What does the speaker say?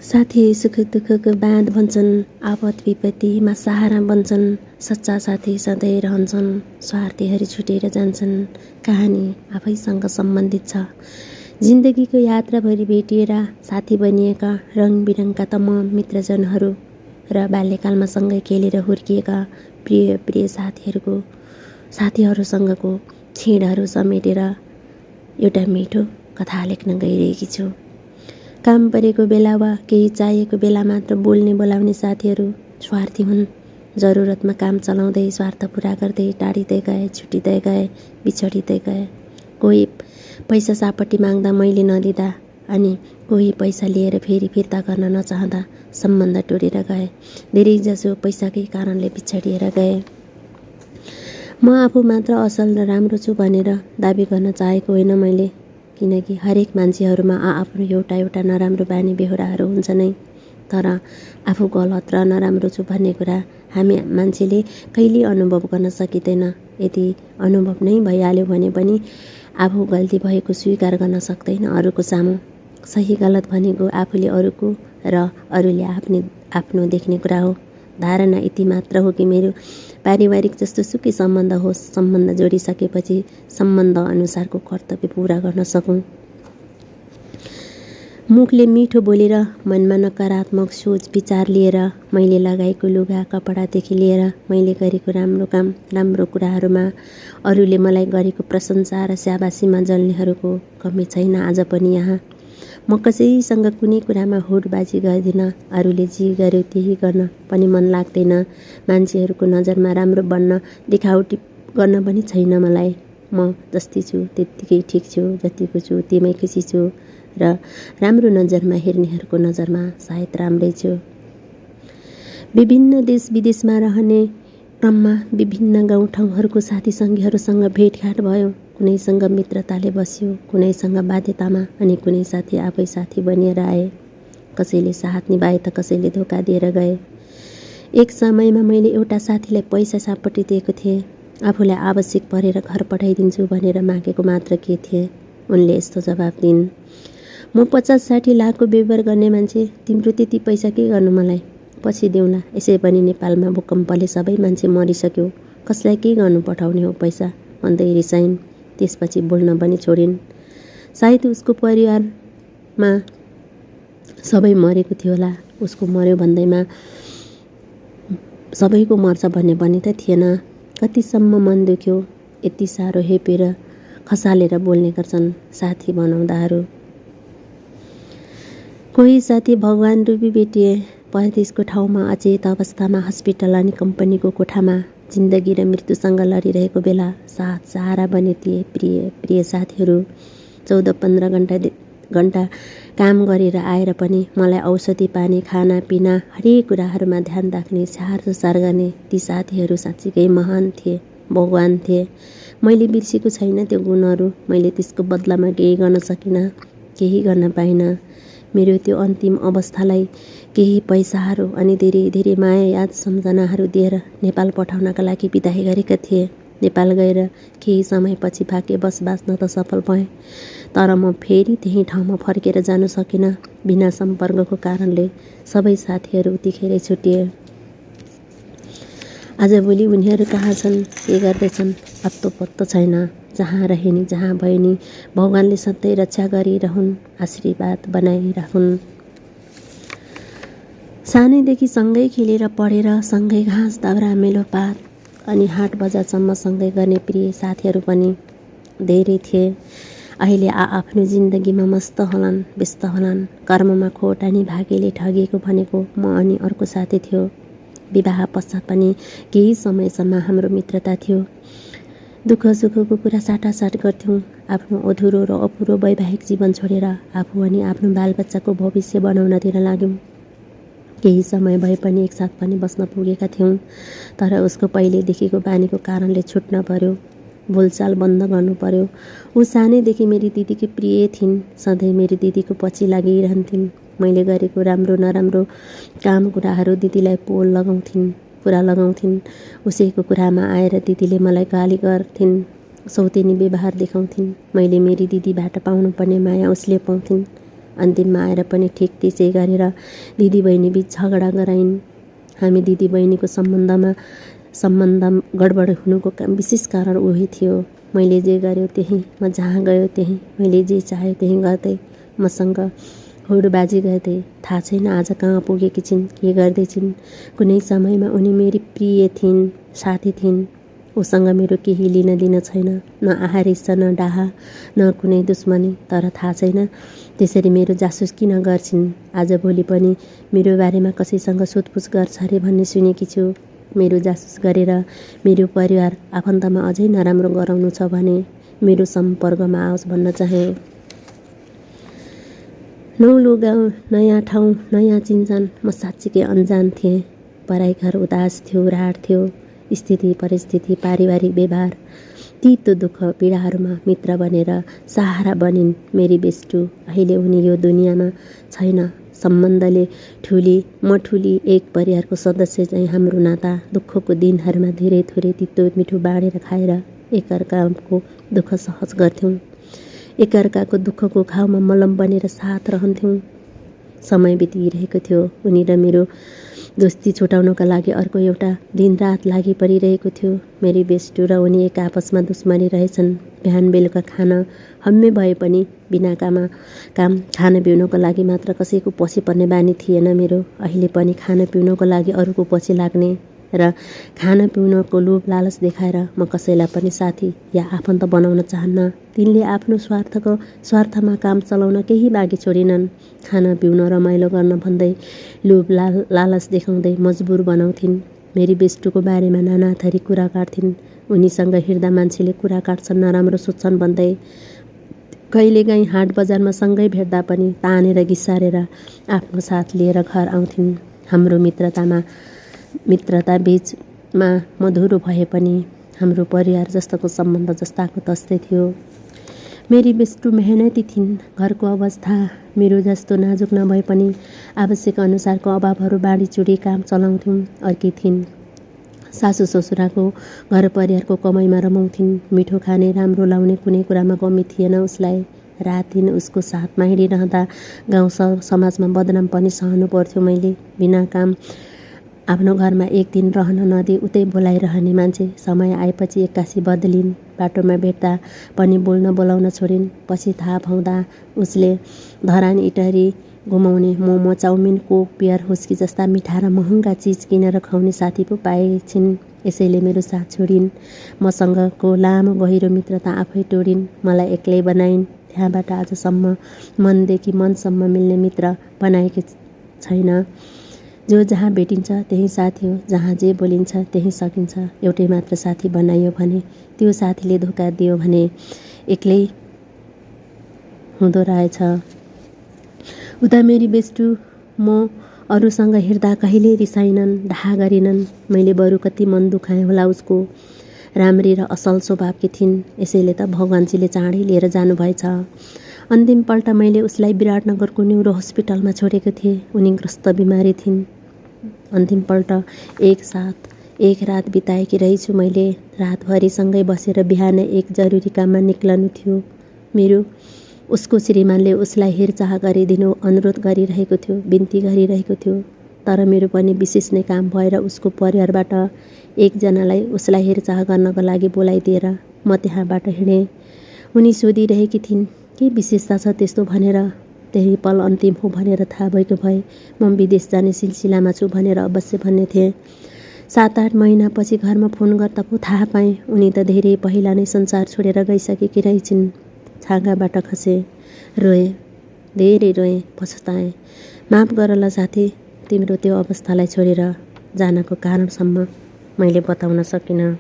साथी सुख दुःखको बाँध बन्छन्, आपद विपत्तिमा सहारा बन्छन्। सच्चा साथी सधैँ रहन्छन्, स्वार्थीहरू छुटेर जान्छन्। कहानी आफैसँग सम्बन्धित छ। जिन्दगीको यात्राभरि भेटिएर साथी बनिएका रङबिरङका तमाम मित्रजनहरू र बाल्यकालमा सँगै खेलेर हुर्किएका प्रिय साथीहरूसँगको क्षणहरू समेटेर एउटा मिठो कथा लेख्न गइरहेकी छु। काम परेको बेला वा केही चाहिएको बेला मात्र बोल्ने बोलाउने साथीहरू स्वार्थी हुन्। जरुरतमा काम चलाउँदै स्वार्थ पुरा गर्दै टाढिँदै गए, छुटिँदै गए, बिछडिँदै गए। कोही पैसा सापट्टि माग्दा मैले नदिँदा अनि कोही पैसा लिएर फेरि फिर्ता गर्न नचाहँदा सम्बन्ध टुटेर गए। धेरैजसो पैसाकै कारणले बिछडिएर गए। म आफू मात्र असल र राम्रो छु भनेर दाबी गर्न चाहेको होइन मैले, किनकि हरेक मान्छेहरूमा आफ्नो एउटा नराम्रो बानी बेहोराहरू हुन्छ नै। तर आफू गलत र नराम्रो छु भन्ने कुरा हामी मान्छेले कहिल्यै अनुभव गर्न सकिँदैन। यदि अनुभव नै भइहाल्यो भने पनि आफू गल्ती भएको स्वीकार गर्न सक्दैन अरूको सामु। सही गलत भनेको आफूले अरूको र अरूले आफ्नो देख्ने कुरा हो। धारणा यति मात्र हो कि मेरो पारिवारिक जस्तो सुकै सम्बन्ध होस्, सम्बन्ध जोडिसकेपछि सम्बन्ध अनुसारको कर्तव्य पुरा गर्न सकौँ। मुखले मिठो बोलेर मनमा नकारात्मक सोच विचार लिएर मैले लगाएको लुगा कपडादेखि लिएर मैले गरेको राम्रो काम राम्रो कुराहरूमा अरूले मलाई गरेको प्रशंसा र स्याबासीमा जल्नेहरूको कमी छैन आज पनि यहाँ। म कसैसँग कुनै कुरामा होडबाजी गर्दिनँ। अरूले जे गर्यो त्यही गर्न पनि मन लाग्दैन। मान्छेहरूको नजरमा राम्रो बन्न देखावटी गर्न पनि छैन मलाई। म जस्तै छु त्यत्तिकै ठिक छु, जतिको छु त्यमै खुसी छु र राम्रो नजरमा हेर्नेहरूको नजरमा सायद राम्रै छु। विभिन्न देश विदेशमा रहने क्रममा विभिन्न गाउँठाउँहरूको साथीसङ्गीहरूसँग भेटघाट भयो। कुनैसँग मित्रताले बस्यो, कुनैसँग बाध्यतामा अनि कुनै साथी आफै साथी बनिएर आए। कसैले साथ निभाए त कसैले धोका दिएर गए। एक समयमा मैले एउटा साथीलाई पैसा सापट्टि दिएको थिएँ। आफूलाई आवश्यक परेर घर पठाइदिन्छु भनेर मागेको मात्र के थिएँ। उनले यस्तो जवाफ दिइन्, म 50-60 लाखको व्यवहार गर्ने मान्छे, तिम्रो त्यति पैसा के गर्नु मलाई, पछि देऊला। यसै पनि नेपालमा भूकम्पले सबै मान्छे मरिसक्यो, कसलाई के गर्नु पठाउने हो पैसा भन्दै रिसाइन्। त्यसपछि बोल्न पनि छोडिन्। सायद उसको परिवारमा सबै मरेको थियो होला। उसको मर्यो भन्दैमा सबैको मर्छ भन्ने पनि त थिएन। कतिसम्म मन दुख्यो। यति साह्रो हेपेर खसालेर बोल्ने गर्छन् साथी बनाउँदाहरू। कोही साथी भगवान रूपी भेटिए। परदेशको ठाउँमा अचेत अवस्थामा हस्पिटल अनि कम्पनीको कोठामा जिन्दगी र मृत्युसँग लडिरहेको बेला साथ सहारा बने थिए प्रिय साथीहरू। 14-15 घण्टा काम गरेर आएर पनि मलाई औषधि पानी खाना पिना हरेक कुराहरूमा ध्यान राख्ने स्याहार सुसार गर्ने ती साथीहरू साँच्चीकै महान थिए, भगवान थिए। मैले बिर्सेको छैन त्यो गुणहरू। मैले त्यसको बदलामा केही गर्न सकिनँ, केही गर्न पाइनँ। मेरो त्यो अन्तिम अवस्थालाई केही पैसाहरू अनि धेरै धेरै माया याद सम्झनाहरू दिएर नेपाल पठाउनका लागि बिदाई गरेका थिए। नेपाल गएर केही समयपछि भाग्य बस बाँच्न त सफल भएँ, तर म फेरि त्यही ठाउँमा फर्केर जान सकिनँ। बिना सम्पर्कको कारणले सबै साथीहरू उतिखेरै छुटिए। आजभोलि उनीहरू कहाँ छन्, के गर्दैछन् अत्तो पत्तो छैन। जहाँ रहे नि जहाँ भए नि भगवानले सधैँ रक्षा गरिरहुन्, आशीर्वाद बनाइरहुन्। सानैदेखि सँगै खेलेर पढेर सँगै घाँस दाउरा मेलोपात अनि हाट बजारसम्म सँगै गर्ने प्रिय साथीहरू पनि धेरै थिए। अहिले आफ्नो जिन्दगीमा मस्त होलान्, व्यस्त होलान्। कर्ममा खोट अनि भाग्यले ठगेको भनेको म अनि अर्को साथी थियो। विवाह पश्चात पनि केही समयसम्म हाम्रो मित्रता थियो। दुःख सुखको कुरा साटासाट गर्थ्यौँ। आफ्नो अधुरो र अपुरो वैवाहिक जीवन छोडेर आफू अनि आफ्नो बालबच्चाको भविष्य बनाउनतिर लाग्यौँ। केही समय भए पनि एकसाथ पनि बस्न पुगेका थियौँ, तर उसको पहिलेदेखिको बानीको कारणले छुट्न पर्यो, बोलचाल बन्द गर्नु पर्यो। ऊ सानैदेखि मेरी दिदीकी प्रिय थिइन्। सधैँ मेरी दिदीको पछि लागिरहन्थिन्। मैले गरेको राम्रो नराम्रो काम कुराहरू दिदीलाई पुरा लगाउँथिन्। उसैको कुरामा आएर दिदीले मलाई गाली गर्थिन्, सौतेनी व्यवहार देखाउँथिन्। मैले मेरी दिदीबाट पाउनुपर्ने माया उसले पाउँथिन् अन्तिममा आएर पनि ठिक त्यसै गरेर दिदीबहिनी बीच झगडा गराइन्। हामी दिदीबहिनीको सम्बन्ध गडबड हुनुको विशेष कारण उही थियो। मैले जे गर्यो त्यही, म जहाँ गयो त्यही, मैले जे चाह्यो त्यही गर्दै मसँग होडबाजी गर्दै। थाहा छैन आज कहाँ पुगेकी छिन्, के गर्दैछिन्। कुनै समयमा उनी मेरी प्रिय थिइन्, साथी थिइन्। उसँग मेरो केही लिन दिन छैन, न आहारिस छ, न डाहा, न कुनै दुश्मनी। तर थाहा छैन त्यसरी मेरो जासुस किन गर्छिन्। आजभोलि पनि मेरो बारेमा कसैसँग सोधपुछ गर्छ अरे भन्ने सुनेकी छु। मेरो जासुस गरेर मेरो परिवार आफन्तमा अझै नराम्रो गराउनु छ भने मेरो सम्पर्कमा आओस् भन्न चाहे। नौलो गाउँ, नयाँ ठाउँ, नयाँ चिन्छन्। म साँच्चीकै अन्जान थिएँ। पराई घर उदास थियो, राड थियो। स्थिति परिस्थिति, पारिवारिक व्यवहार, तितो दुःख पीडाहरूमा मित्र बनेर सहारा बनिन् मेरी बेस्टु। अहिले उनी यो दुनियाँमा छैन। सम्बन्धले म ठुली एक परिवारको सदस्य चाहिँ हाम्रो नाता दुःखको दिनहरूमा धेरै थोरै तितो मिठो बाँडेर खाएर एकअर्काको दुःख सहज गर्थ्यौँ। एकअर्काको दुःखको घाउमा मलम बनेर साथ रहन्थ्यौँ। समय बितिरहेको थियो। उनी र मेरो दोस्ती छुटाउनका लागि अर्को एउटा दिनरात लागि परिरहेको थियो। मेरी बेस्टु र उनी एक आपसमा दुश्मनी रहेछन्। बिहान बेलुका खान हम्मे भए पनि बिना काम खान पिउनको लागि मात्र कसैको पछि पर्ने बानी थिएन मेरो। अहिले पनि खान पिउनको लागि अरूको पछि लाग्ने र खान पिउनको लोभ लालच देखाएर म कसैलाई पनि साथी या आफन्त बनाउन चाहन्न। तिनले आफ्नो स्वार्थमा काम चलाउन केही बाँकी छोडिनन्। खान पिउन रमाइलो गर्न भन्दै लोभ लालच देखाउँदै मजबुर बनाउँथिन्। मेरी बेस्टुको बारेमा नाना थरी कुरा काट्थिन्। उनीसँग हिँड्दा मान्छेले कुरा काट्छन्, नराम्रो सोच्छन् भन्दै। कहिलेकाहीँ हाट बजारमा सँगै भेट्दा पनि तानेर घिसारेर आफ्नो साथ लिएर घर आउँथिन्। हाम्रो मित्रता बीचमा मधुरो भए पनि हाम्रो परिवार जस्तोको सम्बन्ध जस्ताको तस्तै थियो। मेरी बेस्टु मेहनती थिइन्। घरको अवस्था मेरो जस्तो नाजुक नभए पनि आवश्यक अनुसारको अभावहरू बाँडीचुँडी काम चलाउँथ्यौँ। अर्की थिइन्। सासु ससुराको घर परिवारको कमाइमा रमाउँथिन्। मिठो खाने, राम्रो लाउने, कुनै कुरामा कमी थिएन उसलाई। रात दिन उसको साथमा हिँडिरहँदा गाउँ समाजमा बदनाम पनि सहनु पर्थ्यो मैले। बिना काम आफ्नो घरमा एक दिन रहन नदिई उतै बोलाइरहने मान्छे समय आएपछि एक्कासी बदलिन्। बाटोमा भेट्दा पनि बोलाउन छोडिन्। पछि थाहा पाउँदा उसले धरान इटहरी घुमाउने, मोमो, चाउमिन, कोक, बियर, हुस्की जस्ता मिठा र महँगा चिज किनेर खुवाउने साथी पो पाएछिन्। यसैले मेरो साथ छोडिन्। मसँगको लामो गहिरो मित्रता आफै तोडिन्। मलाई एक्लै बनाइन्। त्यहाँबाट आजसम्म मनदेखि मनसम्म मिल्ने मित्र बनाएकी छैन। जो जहाँ भेटिन्छ त्यही साथी हो, जहाँ जे बोलिन्छ त्यही सकिन्छ। एउटै मात्र साथी बनाइयो भने त्यो साथीले धोका दियो भने एक्लै हुँदो रहेछ। उता मेरी बेस्टु म अरूसँग हिँड्दा कहिल्यै रिसाइनन्, डाहा गरिनन्। मैले बरु कति मन दुखाएँ होला उसको। राम्री र असल स्वभावकी थिइन्। यसैले त भगवान्जीले चाँडै लिएर जानुभएछ। अन्तिमपल्ट मैले उसलाई विराटनगरको न्युरो हस्पिटलमा छोडेको थिएँ। उनी ग्रस्त बिमारी थिइन्। अन्तिमपल्ट एक साथ एक रात बिताएकी रहेछु मैले। रातभरि सँगै बसेर बिहान एक जरुरी काममा निक्लनु थियो मेरो। उसको श्रीमानले उसलाई हेरचाह गरिदिनु अनुरोध गरिरहेको थियो, बिन्ती गरिरहेको थियो। तर मेरो पनि विशेष नै काम भएर उसको परिवारबाट एकजनालाई उसलाई हेरचाह गर्नको लागि बोलाइदिएर म त्यहाँबाट हिँडेँ। उनी सोधिरहेकी थिइन् के विशेषता छ त्यस्तो भनेर। त्यही पल अन्तिम हो भनेर थाहा भएको भए म विदेश जाने सिलसिलामा छु भनेर अवश्य भन्ने थिएँ। 7-8 महिनापछि घरमा फोन गर्दा पो थाहा पाएँ उनी त धेरै पहिला नै संसार छोडेर गइसकेकी रहेछिन्। छाँगाबाट खसे। रोएँ, धेरै रोएँ, पछुताएँ। माफ गर ल साथी, तिम्रो त्यो अवस्थालाई छोडेर जानको कारणसम्म मैले बताउन सकिनँ।